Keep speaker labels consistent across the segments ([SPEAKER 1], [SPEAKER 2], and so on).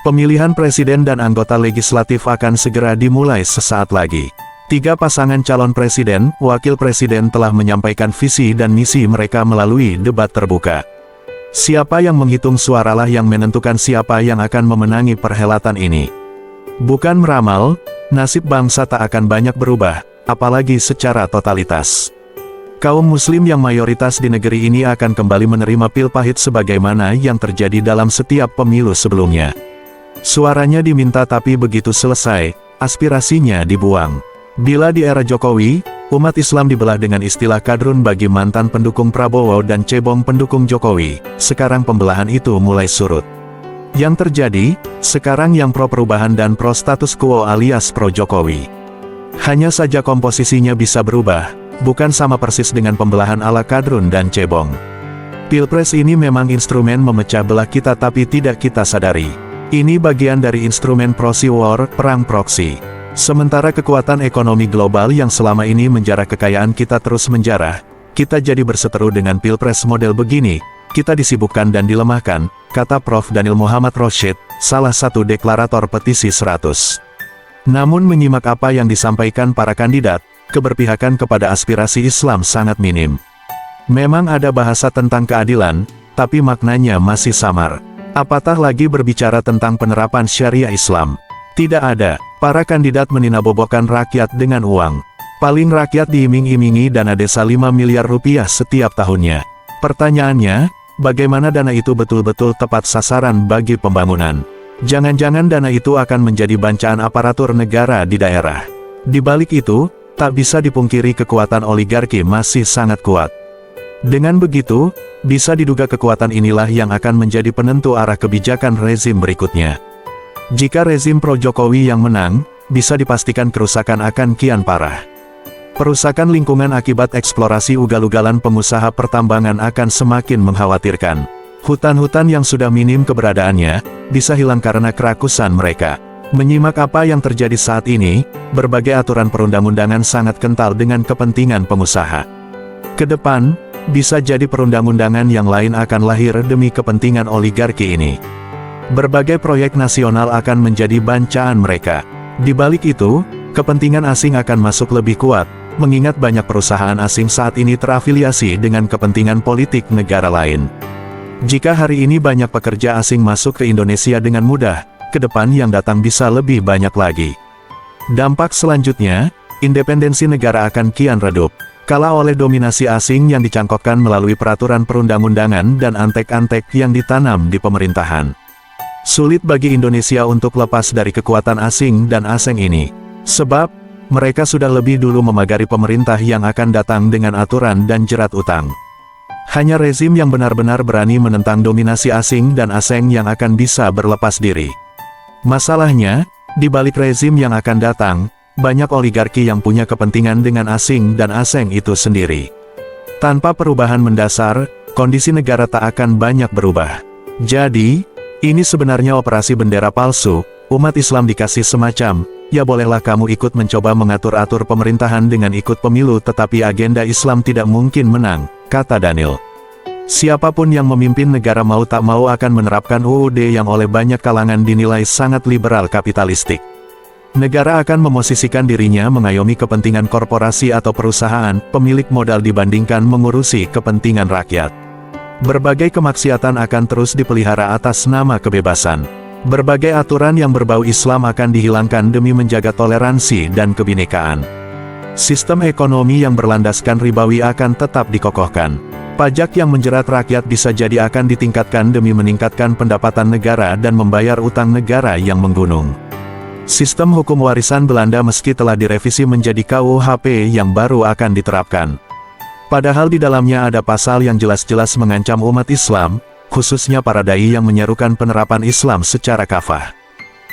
[SPEAKER 1] Pemilihan presiden dan anggota legislatif akan segera dimulai sesaat lagi. 3 pasangan calon presiden, wakil presiden telah menyampaikan visi dan misi mereka melalui debat terbuka. Siapa yang menghitung suaralah yang menentukan siapa yang akan memenangi perhelatan ini. Bukan meramal, nasib bangsa tak akan banyak berubah, apalagi secara totalitas. Kaum muslim yang mayoritas di negeri ini akan kembali menerima pil pahit sebagaimana yang terjadi dalam setiap pemilu sebelumnya. Suaranya diminta tapi begitu selesai, aspirasinya dibuang. Bila di era Jokowi, umat Islam dibelah dengan istilah kadrun bagi mantan pendukung Prabowo dan cebong pendukung Jokowi, sekarang pembelahan itu mulai surut. Yang terjadi, sekarang yang pro perubahan dan pro status quo alias pro Jokowi. Hanya saja komposisinya bisa berubah, bukan sama persis dengan pembelahan ala kadrun dan cebong. Pilpres ini memang instrumen memecah belah kita tapi tidak kita sadari. Ini bagian dari instrumen proxy war, perang proksi. Sementara kekuatan ekonomi global yang selama ini menjarah kekayaan kita terus menjarah, kita jadi berseteru dengan pilpres model begini, kita disibukkan dan dilemahkan, kata Prof. Daniel Muhammad Roshid, salah satu deklarator petisi 100. Namun menyimak apa yang disampaikan para kandidat, keberpihakan kepada aspirasi Islam sangat minim. Memang ada bahasa tentang keadilan, tapi maknanya masih samar. Apatah lagi berbicara tentang penerapan syariah Islam. Tidak ada. Para kandidat meninabobokan rakyat dengan uang. Paling rakyat diiming-imingi dana desa 5 miliar rupiah setiap tahunnya. Pertanyaannya, bagaimana dana itu betul-betul tepat sasaran bagi pembangunan? Jangan-jangan dana itu akan menjadi bancaan aparatur negara di daerah. Di balik itu, tak bisa dipungkiri kekuatan oligarki masih sangat kuat. Dengan begitu, bisa diduga kekuatan inilah yang akan menjadi penentu arah kebijakan rezim berikutnya. Jika rezim pro-Jokowi yang menang, bisa dipastikan kerusakan akan kian parah. Perusakan lingkungan akibat eksplorasi ugal-ugalan pengusaha pertambangan akan semakin mengkhawatirkan. Hutan-hutan yang sudah minim keberadaannya, bisa hilang karena kerakusan mereka. Menyimak apa yang terjadi saat ini, berbagai aturan perundang-undangan sangat kental dengan kepentingan pengusaha. Kedepan, bisa jadi perundang-undangan yang lain akan lahir demi kepentingan oligarki ini. Berbagai proyek nasional akan menjadi bancaan mereka. Di balik itu, kepentingan asing akan masuk lebih kuat, mengingat banyak perusahaan asing saat ini terafiliasi dengan kepentingan politik negara lain. Jika hari ini banyak pekerja asing masuk ke Indonesia dengan mudah, ke depan yang datang bisa lebih banyak lagi. Dampak selanjutnya, independensi negara akan kian redup. Kalah oleh dominasi asing yang dicangkokkan melalui peraturan perundang-undangan dan antek-antek yang ditanam di pemerintahan. Sulit bagi Indonesia untuk lepas dari kekuatan asing dan asing ini. Sebab, mereka sudah lebih dulu memagari pemerintah yang akan datang dengan aturan dan jerat utang. Hanya rezim yang benar-benar berani menentang dominasi asing dan asing yang akan bisa berlepas diri. Masalahnya, di balik rezim yang akan datang, banyak oligarki yang punya kepentingan dengan asing dan asing itu sendiri. Tanpa perubahan mendasar, kondisi negara tak akan banyak berubah. Jadi, ini sebenarnya operasi bendera palsu. Umat Islam dikasih semacam, ya bolehlah kamu ikut mencoba mengatur-atur pemerintahan dengan ikut pemilu tetapi agenda Islam tidak mungkin menang, kata Daniel. Siapapun yang memimpin negara mau tak mau akan menerapkan UUD yang oleh banyak kalangan dinilai sangat liberal kapitalistik. Negara akan memosisikan dirinya mengayomi kepentingan korporasi atau perusahaan, pemilik modal dibandingkan mengurusi kepentingan rakyat. Berbagai kemaksiatan akan terus dipelihara atas nama kebebasan. Berbagai aturan yang berbau Islam akan dihilangkan demi menjaga toleransi dan kebinekaan. Sistem ekonomi yang berlandaskan ribawi akan tetap dikokohkan. Pajak yang menjerat rakyat bisa jadi akan ditingkatkan demi meningkatkan pendapatan negara dan membayar utang negara yang menggunung. Sistem hukum warisan Belanda meski telah direvisi menjadi KUHP yang baru akan diterapkan. Padahal di dalamnya ada pasal yang jelas-jelas mengancam umat Islam, khususnya para dai yang menyerukan penerapan Islam secara kafah.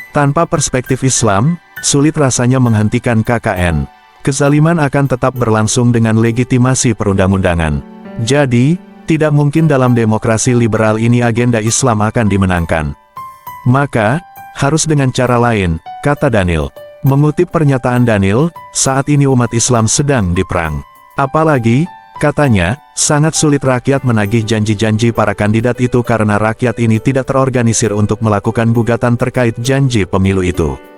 [SPEAKER 1] Tanpa perspektif Islam, sulit rasanya menghentikan KKN. Kezaliman akan tetap berlangsung dengan legitimasi perundang-undangan. Jadi, tidak mungkin dalam demokrasi liberal ini agenda Islam akan dimenangkan. Maka, harus dengan cara lain, kata Daniel. Mengutip pernyataan Daniel, saat ini umat Islam sedang diperang. Apalagi, Katanya, sangat sulit rakyat menagih janji-janji para kandidat itu karena rakyat ini tidak terorganisir untuk melakukan gugatan terkait janji pemilu itu.